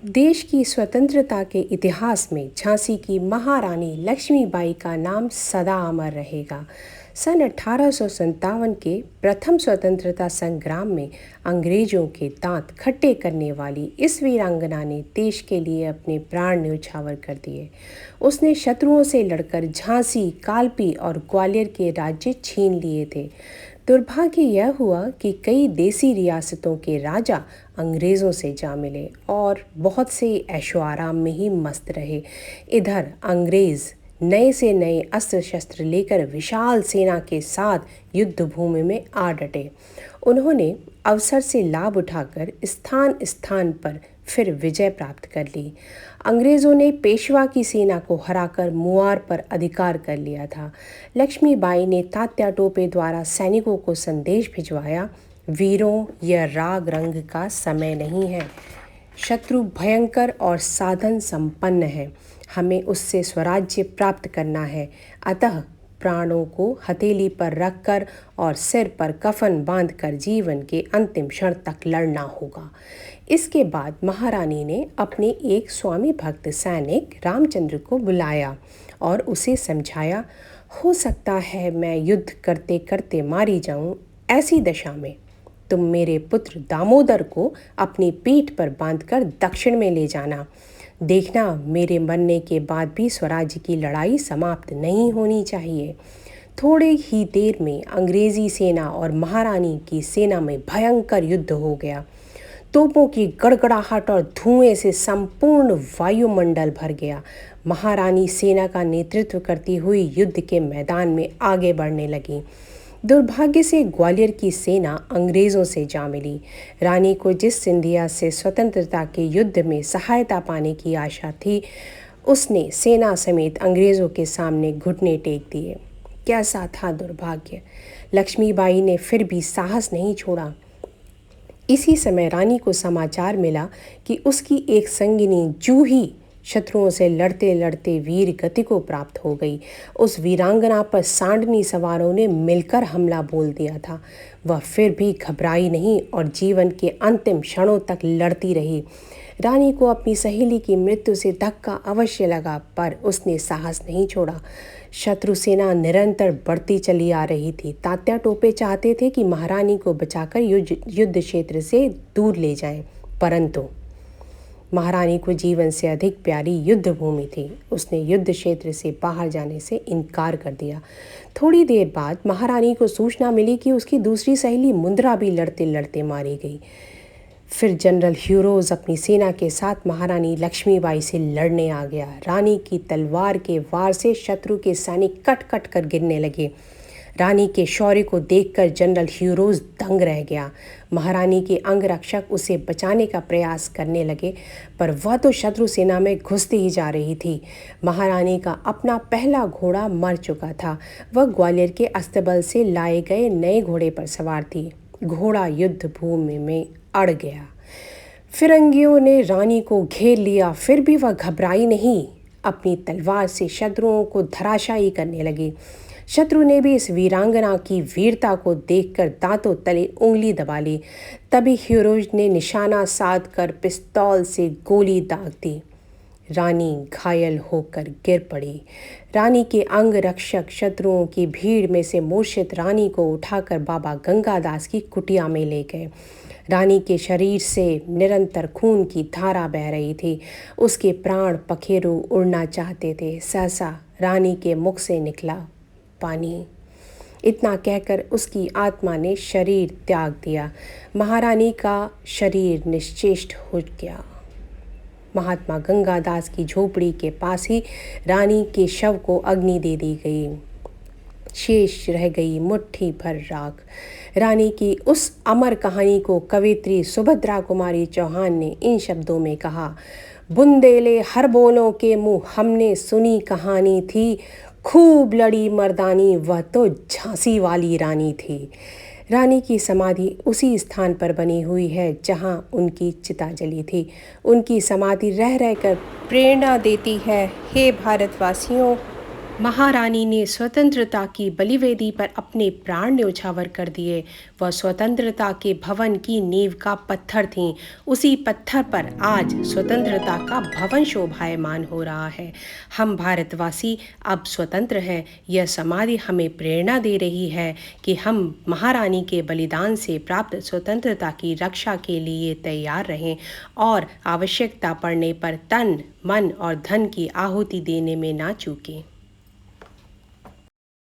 देश की स्वतंत्रता के इतिहास में झांसी की महारानी लक्ष्मीबाई का नाम सदा अमर रहेगा। सन 1857 के प्रथम स्वतंत्रता संग्राम में अंग्रेजों के दांत खट्टे करने वाली इस वीरांगना ने देश के लिए अपने प्राण न्यौछावर कर दिए। उसने शत्रुओं से लड़कर झांसी, कालपी और ग्वालियर के राज्य छीन लिए थे। दुर्भाग्य यह हुआ कि कई देसी रियासतों के राजा अंग्रेज़ों से जा मिले और बहुत से ऐशो आराम में ही मस्त रहे। इधर अंग्रेज़ नए से नए अस्त्र शस्त्र लेकर विशाल सेना के साथ युद्ध भूमि में आ डटे। उन्होंने अवसर से लाभ उठाकर स्थान स्थान पर फिर विजय प्राप्त कर ली। अंग्रेज़ों ने पेशवा की सेना को हराकर मुआर पर अधिकार कर लिया था। लक्ष्मीबाई ने तात्या टोपे द्वारा सैनिकों को संदेश भिजवाया, वीरों, यह राग रंग का समय नहीं है। शत्रु भयंकर और साधन संपन्न है। हमें उससे स्वराज्य प्राप्त करना है। अतः प्राणों को हथेली पर रखकर और सिर पर कफन बांधकर जीवन के अंतिम क्षण तक लड़ना होगा। इसके बाद महारानी ने अपने एक स्वामी भक्त सैनिक रामचंद्र को बुलाया और उसे समझाया, हो सकता है मैं युद्ध करते करते मारी जाऊं। ऐसी दशा में तुम मेरे पुत्र दामोदर को अपनी पीठ पर बांधकर दक्षिण में ले जाना। देखना, मेरे मरने के बाद भी स्वराज्य की लड़ाई समाप्त नहीं होनी चाहिए। थोड़े ही देर में अंग्रेजी सेना और महारानी की सेना में भयंकर युद्ध हो गया। तोपों की गड़गड़ाहट और धुएं से संपूर्ण वायुमंडल भर गया। महारानी सेना का नेतृत्व करती हुई युद्ध के मैदान में आगे बढ़ने लगी। दुर्भाग्य से ग्वालियर की सेना अंग्रेज़ों से जा मिली। रानी को जिस सिंधिया से स्वतंत्रता के युद्ध में सहायता पाने की आशा थी, उसने सेना समेत अंग्रेज़ों के सामने घुटने टेक दिए। कैसा था दुर्भाग्य! लक्ष्मीबाई ने फिर भी साहस नहीं छोड़ा। इसी समय रानी को समाचार मिला कि उसकी एक संगिनी जूही शत्रुओं से लड़ते लड़ते वीर गति को प्राप्त हो गई। उस वीरांगना पर सांडनी सवारों ने मिलकर हमला बोल दिया था। वह फिर भी घबराई नहीं और जीवन के अंतिम क्षणों तक लड़ती रही। रानी को अपनी सहेली की मृत्यु से धक्का अवश्य लगा, पर उसने साहस नहीं छोड़ा। शत्रु सेना निरंतर बढ़ती चली आ रही थी। तात्या टोपे चाहते थे कि महारानी को बचाकर युद्ध क्षेत्र से दूर ले जाएं, परंतु महारानी को जीवन से अधिक प्यारी युद्ध भूमि थी। उसने युद्ध क्षेत्र से बाहर जाने से इनकार कर दिया। थोड़ी देर बाद महारानी को सूचना मिली कि उसकी दूसरी सहेली मुंद्रा भी लड़ते लड़ते मारी गई। फिर जनरल ह्यूरोज अपनी सेना के साथ महारानी लक्ष्मीबाई से लड़ने आ गया। रानी की तलवार के वार से शत्रु के सैनिक कट कट कर गिरने लगे। रानी के शौर्य को देखकर जनरल ह्यूरोज दंग रह गया। महारानी के अंगरक्षक उसे बचाने का प्रयास करने लगे, पर वह तो शत्रु सेना में घुसती ही जा रही थी। महारानी का अपना पहला घोड़ा मर चुका था। वह ग्वालियर के अस्तबल से लाए गए नए घोड़े पर सवार थी। घोड़ा युद्ध भूमि में अड़ गया। फिरंगियों ने रानी को घेर लिया, फिर भी वह घबराई नहीं। अपनी तलवार से शत्रुओं को धराशायी करने लगी। शत्रु ने भी इस वीरांगना की वीरता को देखकर दांतों तले उंगली दबा ली। तभी ह्यूरोज ने निशाना साध कर पिस्तौल से गोली दाग दी। रानी घायल होकर गिर पड़ी। रानी के अंग रक्षक शत्रुओं की भीड़ में से मूर्छित रानी को उठाकर बाबा गंगादास की कुटिया में ले गए। रानी के शरीर से निरंतर खून की धारा बह रही थी। उसके प्राण पखेरु उड़ना चाहते थे। सहसा रानी के मुख से निकला पानी। इतना कहकर उसकी आत्मा ने शरीर त्याग दिया। महारानी का शरीर निश्चेष्ट हो गया। महात्मा गंगादास की झोपड़ी के पास ही रानी के शव को अग्नि दे दी गई। शेष रह गई मुट्ठी भर राख। रानी की उस अमर कहानी को कवित्री सुभद्रा कुमारी चौहान ने इन शब्दों में कहा, बुंदेले हर बोलों के मुँह हमने सुनी कहानी थी, खूब लड़ी मर्दानी वह तो झांसी वाली रानी थी। रानी की समाधि उसी स्थान पर बनी हुई है जहां उनकी चिता जली थी। उनकी समाधि रह रहकर प्रेरणा देती है। हे भारतवासियों, महारानी ने स्वतंत्रता की बलिवेदी पर अपने प्राण न्यौछावर कर दिए। वह स्वतंत्रता के भवन की नींव का पत्थर थीं। उसी पत्थर पर आज स्वतंत्रता का भवन शोभायमान हो रहा है। हम भारतवासी अब स्वतंत्र हैं। यह समाधि हमें प्रेरणा दे रही है कि हम महारानी के बलिदान से प्राप्त स्वतंत्रता की रक्षा के लिए तैयार रहें और आवश्यकता पड़ने पर तन, मन और धन की आहुति देने में ना चूकें।